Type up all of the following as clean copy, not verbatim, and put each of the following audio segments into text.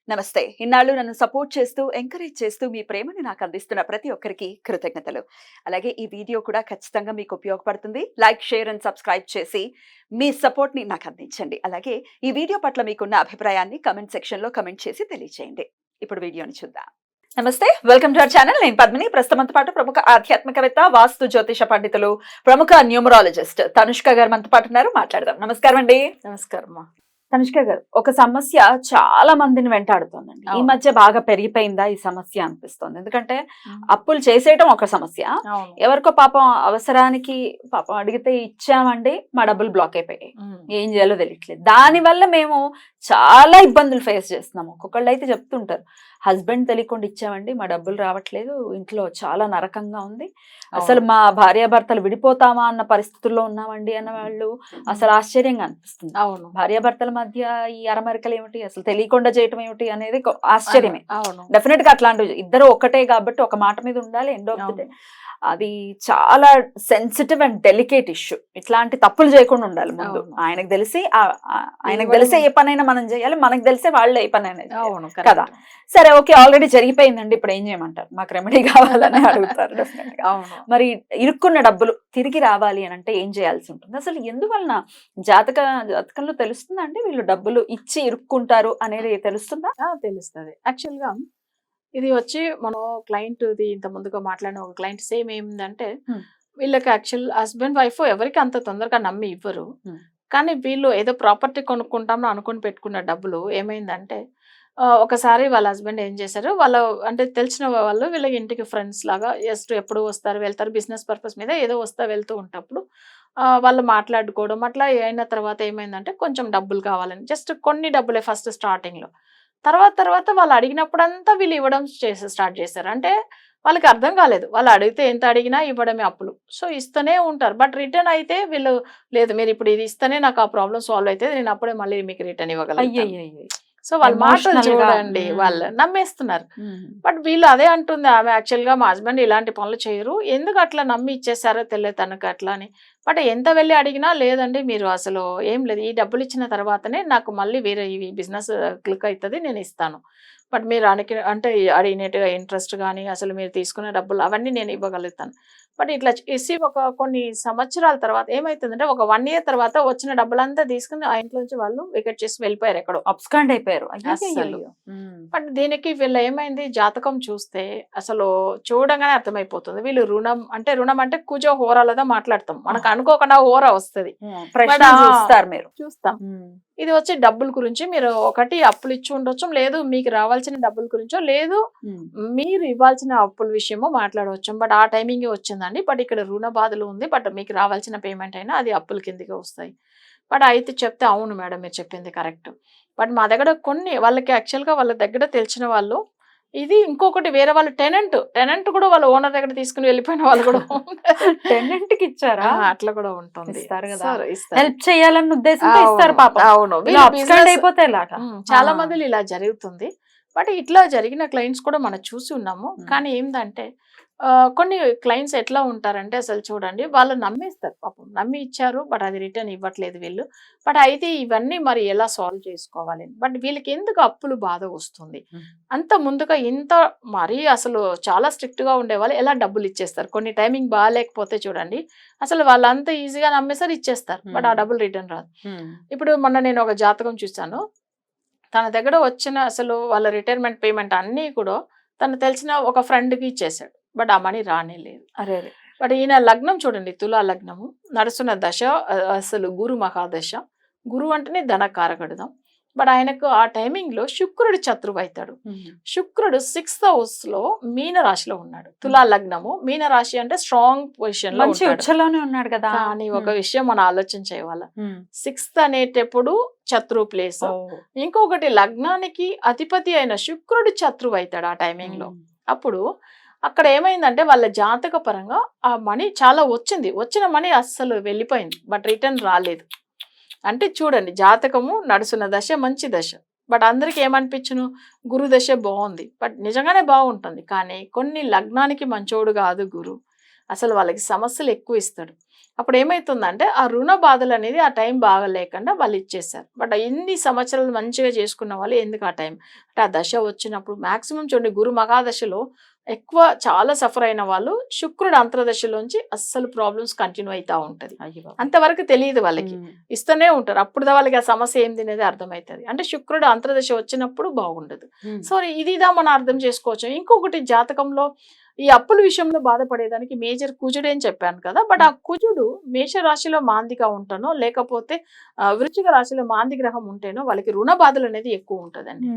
నమస్తే. ఇన్నాళ్ళు నన్ను సపోర్ట్ చేస్తూ, ఎంకరేజ్ చేస్తూ మీ ప్రేమని నాకు అందిస్తున్న ప్రతి ఒక్కరికి కృతజ్ఞతలు. అలాగే ఈ వీడియో కూడా ఖచ్చితంగా మీకు ఉపయోగపడుతుంది. లైక్, షేర్ అండ్ సబ్స్క్రైబ్ చేసి మీ సపోర్ట్‌ని నాకు అందించండి. అలాగే ఈ వీడియో పట్ల మీకున్న అభిప్రాయాన్ని కామెంట్ సెక్షన్‌లో కామెంట్ చేసి తెలియజేయండి. ఇప్పుడు వీడియోని చూద్దాం. నమస్తే. Welcome to our channel. నేను పద్మిని. ప్రస్తుతంతో పాటు ప్రముఖ ఆధ్యాత్మికవేత్త, వాస్తు జ్యోతిష పండితులు, ప్రముఖ న్యూమరాలజిస్ట్ తనుష్క గారు మనతో పాటు ఉన్నారు. మాట్లాడదాం. నమస్కారం అండి. నమస్కారం. తనుష్క గారు, ఒక సమస్య చాలా మందిని వెంటాడుతోందండి. ఈ మధ్య బాగా పెరిగిపోయిందా ఈ సమస్య అనిపిస్తోంది. ఎందుకంటే అప్పులు చేసేయటం ఒక సమస్య, ఎవరికో పాపం అవసరానికి పాపం అడిగితే ఇచ్చామండి, మా డబ్బులు బ్లాక్ అయిపోయాయి, ఏం చేయాలో తెలియట్లేదు. దానివల్ల మేము చాలా ఇబ్బందులు ఫేస్ చేస్తున్నాము. ఒక్కొక్కళ్ళు అయితే చెప్తుంటారు, హస్బెండ్ తెలియకుండా ఇచ్చామండి, మా డబ్బులు రావట్లేదు, ఇంట్లో చాలా నరకంగా ఉంది, అసలు మా భార్యాభర్తలు విడిపోతామా అన్న పరిస్థితుల్లో ఉన్నామండి అన్న వాళ్ళు అసలు ఆశ్చర్యంగా అనిపిస్తుంది. అవును, భార్యాభర్తల మధ్య ఈ అరమరికలు ఏమిటి, అసలు తెలియకుండా చేయటం ఏమిటి అనేది ఆశ్చర్యమే. అవును, డెఫినెట్ గా అట్లాంటివి ఇద్దరు ఒకటే కాబట్టి ఒక మాట మీద ఉండాలి. ఎండ్ ఆఫ్ ది డే అది చాలా సెన్సిటివ్ అండ్ డెలికేట్ ఇష్యూ. ఇట్లాంటి తప్పులు చేయకుండా ఉండాలి ముందు. ఆయనకు తెలిసే ఏ పనైనా మనం చేయాలి, మనకు తెలిసే వాళ్ళు ఏ పనైనా కదా. సరే, ఓకే, ఆల్రెడీ జరిగిపోయిందండి, ఇప్పుడు ఏం చేయమంటారు? మాకు రెమెడీ కావాలని అడుగుతారు డెఫినెట్ గా. మరి ఇరుక్కున్న డబ్బులు తిరిగి రావాలి అని అంటే ఏం చేయాల్సి ఉంటుంది? అసలు ఎందువలన జాతకంలో తెలుస్తుందండి వీళ్ళు డబ్బులు ఇచ్చి ఇరుక్కుంటారు అనేది తెలుస్తుందా? తెలుస్తుంది. యాక్చువల్ గా ఇది వచ్చి మనం క్లయింట్ ఇంత ముందుగా మాట్లాడిన ఒక క్లయింట్ సేమ్ ఏమిందంటే, వీళ్ళకి యాక్చువల్ హస్బెండ్ వైఫ్ ఎవరికి అంత తొందరగా నమ్మి ఇవ్వరు. కానీ వీళ్ళు ఏదో ప్రాపర్టీ కొనుక్కుంటామని అనుకుని పెట్టుకున్న డబ్బులు ఏమైందంటే, ఒకసారి వాళ్ళ హస్బెండ్ ఏం చేశారు, వాళ్ళ అంటే తెలిసిన వాళ్ళు వీళ్ళ ఇంటికి ఫ్రెండ్స్ లాగా జస్ట్ ఎప్పుడు వస్తారు వెళ్తారు, బిజినెస్ పర్పస్ మీద ఏదో వెళ్తూ ఉంటప్పుడు వాళ్ళు మాట్లాడుకోవడం అట్లా అయిన తర్వాత ఏమైందంటే, కొంచెం డబ్బులు కావాలని జస్ట్ కొన్ని డబ్బులే ఫస్ట్ స్టార్టింగ్లో. తర్వాత వాళ్ళు అడిగినప్పుడంతా వీళ్ళు ఇవ్వడం స్టార్ట్ చేశారు. అంటే వాళ్ళకి అర్థం కాలేదు, వాళ్ళు అడిగితే ఎంత అడిగినా ఇవ్వడమే అప్పులు. సో ఇస్తూనే ఉంటారు, బట్ రిటర్న్ అయితే వీళ్ళు లేదు, మీరు ఇప్పుడు ఇది ఇస్తేనే నాకు ఆ ప్రాబ్లం సాల్వ్ అయితే నేను అప్పుడే మళ్ళీ మీకు రిటర్న్ ఇవ్వగలను. సో వాళ్ళ మాటలు చూడండి, వాళ్ళు నమ్మేస్తున్నారు. బట్ వీళ్ళు అదే అంటుంది ఆమె, యాక్చువల్ గా మా హస్బెండ్ ఇలాంటి పనులు చేయరు, ఎందుకు అట్లా నమ్మి ఇచ్చేసారో తెలియదు తనకు అట్లా అని. బట్ ఎంత వెళ్ళి అడిగినా లేదండి, మీరు అసలు ఏం లేదు, ఈ డబ్బులు ఇచ్చిన తర్వాతనే నాకు మళ్ళీ వేరే ఈ బిజినెస్ క్లిక్ అవుతుంది, నేను ఇస్తాను. బట్ మీరు అంటే అడిగినట్టుగా ఇంట్రెస్ట్ కానీ అసలు మీరు తీసుకున్న డబ్బులు అవన్నీ నేను ఇవ్వగలుగుతాను. బట్ ఇట్లా ఇసి కొన్ని సంవత్సరాల తర్వాత ఏమైతుందంటే, ఒక 1 year తర్వాత వచ్చిన డబ్బులంతా తీసుకుని ఆ ఇంట్లో నుంచి వాళ్ళు వికెట్ చేసి వెళ్ళిపోయారు, ఎక్కడో అబ్స్కాండ్ అయిపోయారు అసలు. బట్ దీనికి వీళ్ళు ఏమైంది, జాతకం చూస్తే అసలు చూడగానే అర్థమైపోతుంది, వీళ్ళు రుణం అంటే కుజ హోరాలతో మాట్లాడతాం, మనకు అనుకోకుండా హోరా వస్తుంది, చూస్తాం. ఇది వచ్చి డబ్బుల గురించి మీరు ఒకటి అప్పులు ఇచ్చి ఉండొచ్చు, లేదు మీకు రావాల్సిన డబ్బుల గురించో, లేదు మీరు ఇవ్వాల్సిన అప్పుల విషయమో మాట్లాడవచ్చు. బట్ ఆ టైమింగ్ వచ్చిందండి, బట్ ఇక్కడ రుణ బాధలు ఉంది, బట్ మీకు రావాల్సిన పేమెంట్ అయినా అది అప్పుల కిందకి వస్తాయి. బట్ అయితే చెప్తే అవును మేడం మీరు చెప్పింది కరెక్ట్. బట్ మా దగ్గర కొన్ని వాళ్ళకి యాక్చువల్గా వాళ్ళ దగ్గర తెలిసిన వాళ్ళు, ఇది ఇంకొకటి వేరే వాళ్ళు టెనెంట్ కూడా వాళ్ళ ఓనర్ దగ్గర తీసుకుని వెళ్ళిపోయిన వాళ్ళు కూడా టెనెంట్ కి ఇచ్చారా? అట్లా కూడా ఉంటుంది, హెల్ప్ చేయాలన్న ఉద్దేశంతో ఇస్తారు పాపం. అవును, అయిపోతే చాలా మంది ఇలా జరుగుతుంది. బట్ ఇట్లా జరిగిన క్లయింట్స్ కూడా మనం చూసి ఉన్నాము. కానీ ఏంటంటే కొన్ని క్లయింట్స్ ఎట్లా ఉంటారంటే, అసలు చూడండి, వాళ్ళు నమ్మేస్తారు, పాపం నమ్మి ఇచ్చారు, బట్ అది రిటర్న్ ఇవ్వట్లేదు వీళ్ళు. బట్ అయితే ఇవన్నీ మరి ఎలా సాల్వ్ చేసుకోవాలి? బట్ వీళ్ళకి ఎందుకు అప్పులు బాధ వస్తుంది? అంత ముందుగా ఇంత మరీ అసలు చాలా స్ట్రిక్ట్ గా ఉండేవాళ్ళు ఎలా డబ్బులు ఇచ్చేస్తారు? కొన్ని టైమింగ్ బాగాలేకపోతే చూడండి, అసలు వాళ్ళు అంత ఈజీగా నమ్మేసారు, ఇచ్చేస్తారు, బట్ ఆ డబ్బులు రిటర్న్ రాదు. ఇప్పుడు మొన్న నేను ఒక జాతకం చూసాను, తన దగ్గర వచ్చిన అసలు వాళ్ళ రిటైర్మెంట్ పేమెంట్ అన్నీ కూడా తను తెలిసిన ఒక ఫ్రెండ్కి ఇచ్చేసాడు, బట్ ఆ మనీ రానే లేదు. బట్ ఈయన లగ్నం చూడండి, తులా లగ్నము, నడుస్తున్న దశ అసలు గురు మహాదశ, గురువు అంటేనే ధనకారకుడుదాం. బట్ ఆయనకు ఆ టైమింగ్ లో శుక్రుడు శత్రువు అవుతాడు. శుక్రుడు 6th house లో మీన రాశిలో ఉన్నాడు. తులా లగ్నము, మీన రాశి అంటే స్ట్రాంగ్ పొజిషన్ లో ఉన్నాడు కదా. కానీ ఒక విషయం మనం ఆలోచన చేయవాల, 6th అనేటప్పుడు శత్రువు ప్లేస్, ఇంకొకటి లగ్నానికి అధిపతి అయిన శుక్రుడు శత్రువు అవుతాడు ఆ టైమింగ్ లో. అప్పుడు అక్కడ ఏమైందంటే, వాళ్ళ జాతక పరంగా ఆ మనీ చాలా వచ్చిన మనీ అస్సలు వెళ్ళిపోయింది, బట్ రిటర్న్ రాలేదు. అంటే చూడండి, జాతకము నడుస్తున్న దశ మంచి దశ, బట్ అందరికి ఏమనిపించును, గురు దశ బాగుంది, బట్ నిజంగానే బాగుంటుంది, కానీ కొన్ని లగ్నానికి మంచోడు కాదు గురు, అసలు వాళ్ళకి సమస్యలు ఎక్కువ ఇస్తాడు. అప్పుడు ఏమైతుందంటే ఆ రుణ బాధలు అనేది ఆ టైం బాగా లేకుండా వాళ్ళు ఇచ్చేసారు. బట్ ఎన్ని సంవత్సరాలు మంచిగా చేసుకున్న వాళ్ళు ఎందుకు ఆ టైం అంటే ఆ దశ వచ్చినప్పుడు మాక్సిమం చూడండి గురు మహాదశలో ఎక్కువ చాలా సఫర్ అయిన వాళ్ళు శుక్రుడు అంతర్దశలోంచి అస్సలు ప్రాబ్లమ్స్ కంటిన్యూ అవుతా ఉంటది. అంతవరకు తెలియదు వాళ్ళకి, ఇస్తూనే ఉంటారు. అప్పుడు వాళ్ళకి ఆ సమస్య ఏంది అనేది అర్థమవుతుంది. అంటే శుక్రుడు అంతర్దశ వచ్చినప్పుడు బాగుండదు. సో ఇదిదా మనం అర్థం చేసుకోవచ్చు. ఇంకొకటి జాతకంలో ఈ అప్పుల విషయంలో బాధపడేదానికి మేజర్ కుజుడు అని చెప్పాను కదా, బట్ ఆ కుజుడు మేష రాశిలో మాందిగా ఉంటానో లేకపోతే వృశ్చిక రాశిలో మాంది గ్రహం ఉంటేనో వాళ్ళకి రుణ బాధలు అనేది ఎక్కువ ఉంటుందండి.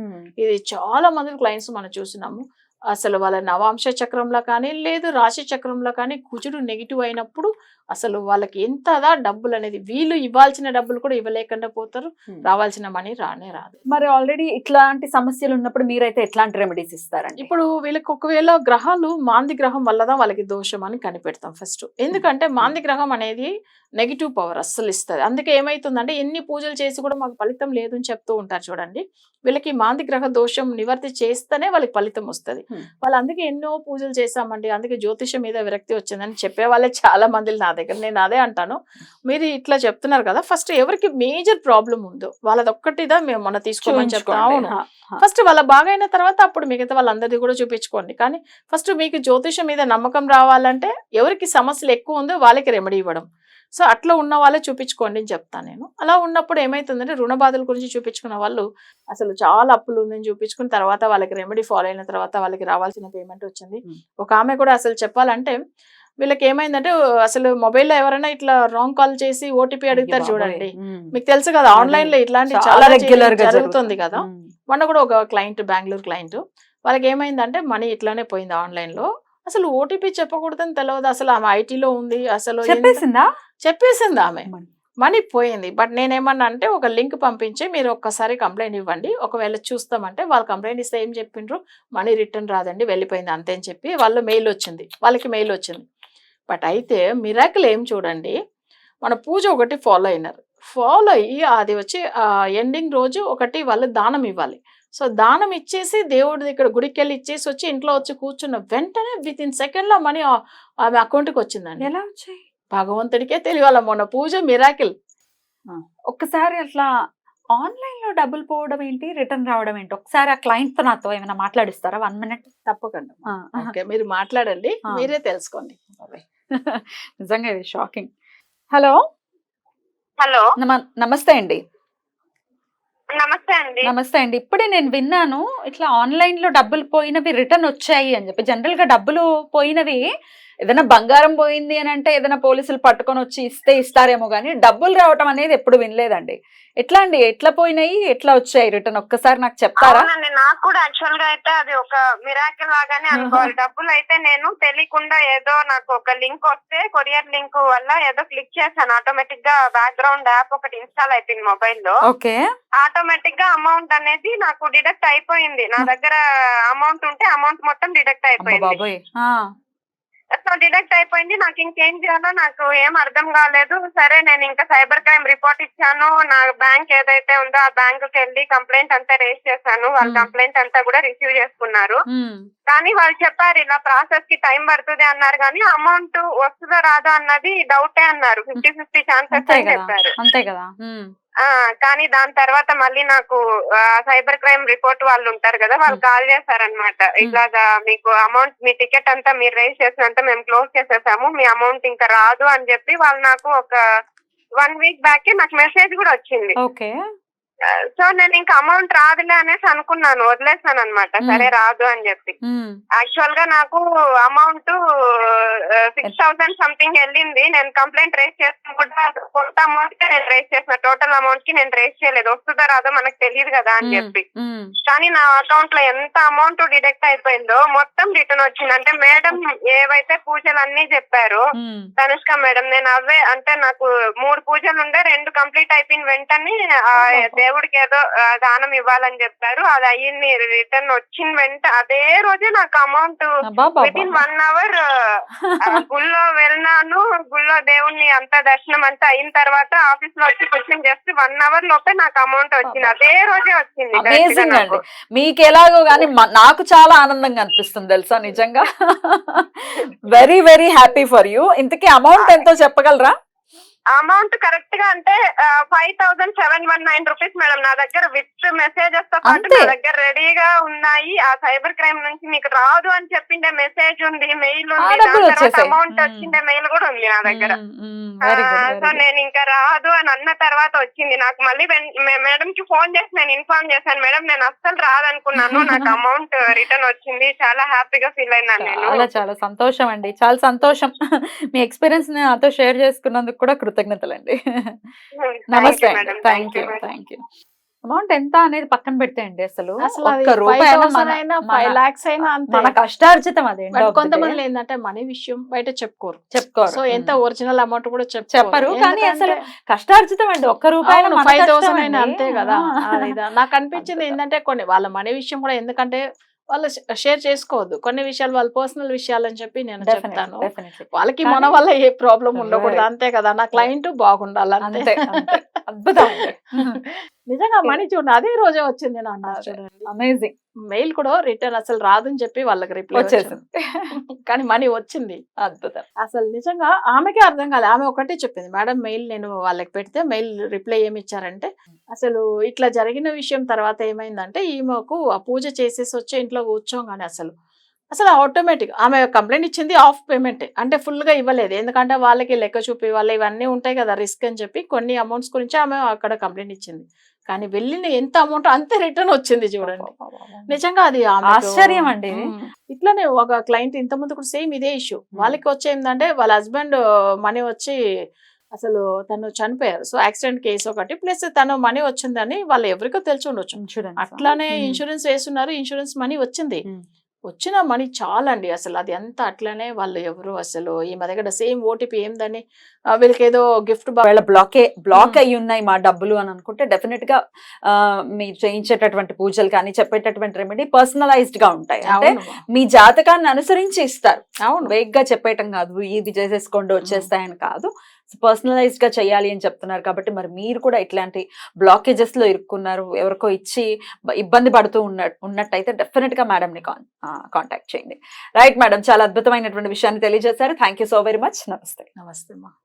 ఇది చాలా మంది క్లయింట్స్ మనం చూసినాము. అసలు వాళ్ళ నవాంశ చక్రంలో కానీ లేదు రాశి చక్రంలో కానీ కుజుడు నెగిటివ్ అయినప్పుడు అసలు వాళ్ళకి ఎంతదా డబ్బులు అనేది వీళ్ళు ఇవ్వాల్సిన డబ్బులు కూడా ఇవ్వలేకుండా పోతారు, రావాల్సిన మనీ రానే రాదు. మరి ఆల్రెడీ ఇట్లాంటి సమస్యలు ఉన్నప్పుడు మీరైతే ఎట్లాంటి రెమెడీస్ ఇస్తారండి? ఇప్పుడు వీళ్ళకి ఒకవేళ గ్రహాలు మాంది గ్రహం వల్లదా వాళ్ళకి దోషం అని కనిపెడతాం ఫస్ట్. ఎందుకంటే మాంది గ్రహం అనేది నెగిటివ్ పవర్ అస్సలు ఇస్తుంది. అందుకే ఏమైతుందంటే ఎన్ని పూజలు చేసి కూడా మాకు ఫలితం లేదు అని చెప్తూ ఉంటారు చూడండి. వీళ్ళకి మాంది గ్రహ దోషం నివర్తి చేస్తేనే వాళ్ళకి ఫలితం వస్తుంది. వాళ్ళు అందుకే ఎన్నో పూజలు చేశామండి, అందుకే జ్యోతిషం మీద విరక్తి వచ్చిందని చెప్పే వాళ్ళే చాలా మంది నా దగ్గర. నేను అదే అంటాను, మీరు ఇట్లా చెప్తున్నారు కదా, ఫస్ట్ ఎవరికి మేజర్ ప్రాబ్లం ఉందో వాళ్ళదొక్కటిదా మేము మొన్న తీసుకోమని చెప్తాము. ఫస్ట్ వాళ్ళ బాగైన తర్వాత అప్పుడు మిగతా వాళ్ళందరిది కూడా చూపించుకోండి. కానీ ఫస్ట్ మీకు జ్యోతిషం మీద నమ్మకం రావాలంటే ఎవరికి సమస్యలు ఎక్కువ ఉందో వాళ్ళకి రెమెడీ ఇవ్వడం. సో అట్లా ఉన్న వాళ్ళే చూపించుకోండి అని చెప్తాను నేను. అలా ఉన్నప్పుడు ఏమైతుందంటే రుణ బాధల గురించి చూపించుకున్న వాళ్ళు అసలు చాలా అప్పులు ఉందని చూపించుకున్న తర్వాత వాళ్ళకి రెమెడీ ఫాలో అయిన తర్వాత వాళ్ళకి రావాల్సిన పేమెంట్ వచ్చింది. ఒక ఆమె కూడా అసలు చెప్పాలంటే వీళ్ళకి ఏమైందంటే అసలు మొబైల్లో ఎవరైనా ఇట్లా రాంగ్ కాల్ చేసి ఓటీపీ అడుగుతారు చూడండి, మీకు తెలుసు కదా ఆన్లైన్ లో ఇట్లాంటి చాలా రెగ్యులర్ గా జరుగుతుంది కదా. మొన్న కూడా ఒక క్లయింట్, బెంగళూరు క్లయింట్, వాళ్ళకి ఏమైందంటే మనీ ఇట్లానే పోయింది ఆన్లైన్ లో. అసలు ఓటీపీ చెప్పకూడదని తెలియదు, అసలు ఆమె ఐటీలో ఉంది, అసలు చెప్పేసింది ఆమె, మనీ పోయింది. బట్ నేనేమన్నా అంటే ఒక లింక్ పంపించి మీరు ఒక్కసారి కంప్లైంట్ ఇవ్వండి, ఒకవేళ చూస్తామంటే వాళ్ళు కంప్లైంట్ ఇస్తే ఏం చెప్పిండ్రు, మనీ రిటర్న్ రాదండి వెళ్ళిపోయింది అంతే అని చెప్పి వాళ్ళకి మెయిల్ వచ్చింది. బట్ అయితే మిరాకిల్ ఏం చూడండి, మన పూజ ఒకటి ఫాలో అయ్యి అది వచ్చి ఎండింగ్ రోజు ఒకటి వాళ్ళు దానం ఇవ్వాలి. సో దానం ఇచ్చేసి దేవుడి దగ్గర గుడికి వెళ్ళి ఇచ్చేసి వచ్చి ఇంట్లో వచ్చి కూర్చున్న వెంటనే విత్ ఇన్ సెకండ్ లో మనీ ఆమె అకౌంట్కి వచ్చిందండి. ఎలా వచ్చాయి భగవంతుడికే తెలియాల, మొన్న పూజ మిరాకిల్. ఒక్కసారి అట్లా ఆన్లైన్ లో డబ్బులు పోవడం ఏంటి, రిటర్న్ రావడం ఏంటి, ఒకసారి ఆ క్లయింట్ తో నాతో ఏమైనా మాట్లాడిస్తారా? 1 minute తప్పకుండా. ఓకే, మీరు మాట్లాడండి, మీరే తెలుసుకోండి. నిజంగా ఇది షాకింగ్. హలో హలో, నమస్తే అండి. నమస్తే అండి. ఇప్పుడే నేను విన్నాను ఇట్లా ఆన్లైన్ లో డబ్బులు పోయినవి రిటర్న్ వచ్చాయి అని చెప్పి. జనరల్ గా డబ్బులు పోయినవి ఏదైనా బంగారం పోయింది అని అంటే ఏదైనా పోలీసులు పట్టుకొని వచ్చి ఇస్తారేమో కానీ డబ్బులు రావటం అనేది ఎప్పుడు వినలేదండి. ఎట్లా అండి, ఎట్లా పోయినాయి, ఎట్లా వచ్చాయి రిటర్న్, ఒక్కసారి నాకు చెప్తారా? నాకు కూడా యాక్చువల్ గా అయితే అది ఒక మిరాకిల్ లాగానే అనుకోవాలి. డబ్బులు అయితే నేను తెలియకుండా ఏదో నాకు ఒక లింక్ వస్తే కొరియర్ లింక్ వల్ల ఏదో క్లిక్ చేశాను, ఆటోమేటిక్ గా బ్యాక్గ్రౌండ్ యాప్ ఒకటి ఇన్స్టాల్ అయిపోయింది మొబైల్ లో. ఓకే, ఆటోమేటిక్ గా అమౌంట్ అనేది నాకు డిడక్ట్ అయిపోయింది. నా దగ్గర అమౌంట్ ఉంటే అమౌంట్ మొత్తం డిడక్ట్ అయిపోయింది. సో డిడక్ట్ అయిపోయింది. నాకు ఇంకేం చేయాలో నాకు ఏం అర్థం కాలేదు. సరే నేను ఇంకా సైబర్ క్రైమ్ రిపోర్ట్ ఇచ్చాను. నా బ్యాంక్ ఏదైతే ఉందో ఆ బ్యాంక్ కి వెళ్ళి కంప్లైంట్ అంతా రేజ్ చేశాను. వాళ్ళ కంప్లైంట్ అంతా కూడా రిసీవ్ చేసుకున్నారు. కానీ వాళ్ళు చెప్పారు ఇలా ప్రాసెస్ కి టైం పడుతుంది అన్నారు, కానీ అమౌంట్ వస్తుందో రాదో అన్నది డౌటే అన్నారు. 50-50 ఛాన్సెస్ అని చెప్పారు. అంతే కదా. కానీ దాని తర్వాత మళ్ళీ నాకు సైబర్ క్రైమ్ రిపోర్ట్ వాళ్ళు ఉంటారు కదా, వాళ్ళు కాల్ చేశారనమాట. ఇట్లాగా మీకు అమౌంట్, మీ టికెట్ అంతా మీరు రైజ్ చేసినంత మేము క్లోజ్ చేసేసాము, మీ అమౌంట్ ఇంకా రాదు అని చెప్పి వాళ్ళు నాకు ఒక 1 week బ్యాక్ నాకు మెసేజ్ కూడా వచ్చింది. ఓకే, సో నేను ఇంకా అమౌంట్ రాదులే అనేసి అనుకున్నాను, వదిలేసాను అనమాట. సరే రాదు అని చెప్పి. యాక్చువల్ గా నాకు అమౌంట్ 6,000 సంథింగ్ వెళ్ళింది. నేను కంప్లైంట్ రేస్ చేసిన కూడా కొంత అమౌంట్ నేను రేస్ చేసిన, టోటల్ అమౌంట్ కి నేను రేస్ చేయలేదు. వస్తుందో రాదో మనకు తెలియదు కదా అని చెప్పి. కానీ నా అకౌంట్ లో ఎంత అమౌంట్ డిడక్ట్ అయిపోయిందో మొత్తం రిటర్న్ వచ్చింది. అంటే మేడం ఏవైతే పూజలు అన్ని చెప్పారు తనుష్క మేడం, నేను అవే అంటే నాకు 3 పూజలు ఉండే, 2 కంప్లీట్ అయిపోయిన వెంటనే దేవుడికి ఏదో దానం ఇవ్వాలని చెప్పారు. అది అయ్యింది, రిటర్న్ వచ్చిన వెంట అదే రోజే నాకు అమౌంట్ వితిన్ 1 hour గుళ్ళో వెళ్ళినాను. గుళ్ళో దేవుణ్ణి అంతా దర్శనం అంతా అయిన తర్వాత ఆఫీస్ లో వచ్చి క్వశ్చన్ చేస్తే 1 hour లోపే నాకు అమౌంట్ వచ్చింది. అదే రోజే వచ్చింది. అమేజింగ్ అండి. మీకు ఎలాగో కానీ నాకు చాలా ఆనందంగా అనిపిస్తుంది తెలుసా, నిజంగా. Very very happy for you. ఇంతకీ అమౌంట్ ఎంతో చెప్పగలరా? అమౌంట్ కరెక్ట్ గా అంటే 5,719 రూపీస్ మేడం. నా దగ్గర విత్ మెసేజెస్ తో పాటు అంతే. నా దగ్గర రెడీగా ఉన్నాయి. ఆ సైబర్ క్రైమ్ నుంచి మీకు రాదు అని చెప్పిండే మెసేజ్ ఉంది, మెయిల్ ఉంది, డబ్బులు దాని తర్వాత వచ్చేసాయి. అమౌంట్ వచ్చిండే మెయిల్ కూడా ఉంది నా దగ్గర. Very so good. నేను ఇంకా రాదు అని అన్న తర్వాత వచ్చింది. నాకు మళ్ళీ మేడం కి ఫోన్ చేసి నేను ఇన్ఫార్మ్ చేశాను, మేడం నేను అస్సలు రాదనుకున్నాను, నాకు అమౌంట్ రిటర్న్ వచ్చింది, చాలా హ్యాపీగా ఫీల్ అయినాను నేను. చాలా చాలా సంతోషం అండి, చాలా సంతోషం. మీ ఎక్స్పీరియన్స్ నాతో షేర్ చేసుకున్నందుకు కూడా కృతజ్ఞతలండి. నమస్తే అండి. Thank you. అమౌంట్ ఎంత అనేది పక్కన పెట్టేయండి. అసలు అసలు అది ఒక్క రూపాయి 5,000 అయినా 5 lakhs అయినా అంతే. మన కష్టార్జితం అది. end but of the day. కొంతమంది ఏంటంటే మనీ విషయం బయట చెప్పుకోరు. చెప్పుకోరు. సో ఎంత ఒరిజినల్ అమౌంట్ కూడా చెప్పరు. కానీ ఎందుకంటే అసలు కష్టార్జితం అండి. ఒక్క రూపాయి 5,000 అయినా అంతే కదా. నాకు అనిపించింది ఏంటంటే కొన్ని వాళ్ళ మనీ విషయం కూడా, ఎందుకంటే వాళ్ళు షేర్ చేసుకోవద్దు కొన్ని విషయాలు, వాళ్ళ పర్సనల్ విషయాలు అని చెప్పి నేను చెప్తాను. వాళ్ళకి మన వల్ల ఏ ప్రాబ్లం ఉండకూడదు, అంతే కదా. నా క్లయింట్ బాగుండాలి అంతే. అద్భుతం. నిజంగా మనీ చూడండి అదే రోజే వచ్చింది నా చూడండి. అమేజింగ్. మెయిల్ కూడా రిటర్న్ అసలు రాదని చెప్పి వాళ్ళకి రిప్లై వచ్చేసింది. కానీ మనీ వచ్చింది. అద్భుతం. అసలు నిజంగా ఆమెకే అర్థం కాలేదు. ఆమె ఒకటే చెప్పింది, మేడం మెయిల్ నేను వాళ్ళకి పెడితే మెయిల్ రిప్లై ఏమి ఇచ్చారంటే, అసలు ఇట్లా జరిగిన విషయం తర్వాత ఏమైందంటే ఈమెకు ఆ పూజ చేసేసి వచ్చి ఇంట్లో కూర్చోగానే అసలు ఆటోమేటిక్ ఆమె కంప్లైంట్ ఇచ్చింది ఆఫ్ పేమెంట్, అంటే ఫుల్ గా ఇవ్వలేదు. ఎందుకంటే వాళ్ళకి లెక్క చూపి వాళ్ళు ఇవన్నీ ఉంటాయి కదా రిస్క్ అని చెప్పి కొన్ని అమౌంట్స్ గురించి ఆమె అక్కడ కంప్లైంట్ ఇచ్చింది. కానీ వెళ్ళిన ఎంత అమౌంట్ అంతే రిటర్న్ వచ్చింది చూడండి. నిజంగా అది ఆశ్చర్యం అండి. ఇట్లానే ఒక క్లయింట్ ఇంత ముందు కూడా సేమ్ ఇదే ఇష్యూ. వాళ్ళకి వచ్చేందంటే వాళ్ళ హస్బెండ్ మనీ వచ్చి అసలు తను చనిపోయారు. సో యాక్సిడెంట్ కేసు ఒకటి, ప్లస్ తను మనీ వచ్చిందని వాళ్ళు ఎవరికో తెలిసి ఉండొచ్చు. అట్లానే ఇన్సూరెన్స్ వేస్తున్నారు, ఇన్సూరెన్స్ మనీ వచ్చింది. వచ్చిన మనీ చాలా అండి. అసలు అది ఎంత అట్లనే వాళ్ళు ఎవరు అసలు ఈమె దగ్గర సేమ్ ఓటీపీ ఏందని వీళ్ళకి ఏదో గిఫ్ట్ బ్లాక్ అయ్యి ఉన్నాయి మా డబ్బులు అని అనుకుంటే డెఫినెట్ గా మీరు చేయించేటటువంటి పూజలు కానీ చెప్పేటటువంటి రెమెడీ పర్సనలైజ్డ్ గా ఉంటాయి. అంటే మీ జాతకాన్ని అనుసరించి ఇస్తారు. అవును, వేగ్ గా చెప్పేయటం కాదు, ఇది చేసేసుకోండి వచ్చేస్తాయని కాదు, పర్సనలైజ్డ్ గా చేయాలి అని చెప్తున్నారు. కాబట్టి మరి మీరు కూడా ఇట్లాంటి బ్లాకేజెస్ లో ఇరుక్కున్నారు, ఎవరికో ఇచ్చి ఇబ్బంది పడుతూ ఉన్నట్టయితే డెఫినెట్ గా మేడం ని కాంటాక్ట్ చేయండి. రైట్ మేడం, చాలా అద్భుతమైనటువంటి విషయాన్ని తెలియజేశారు. Thank you so very much. నమస్తే. నమస్తే అమ్మా.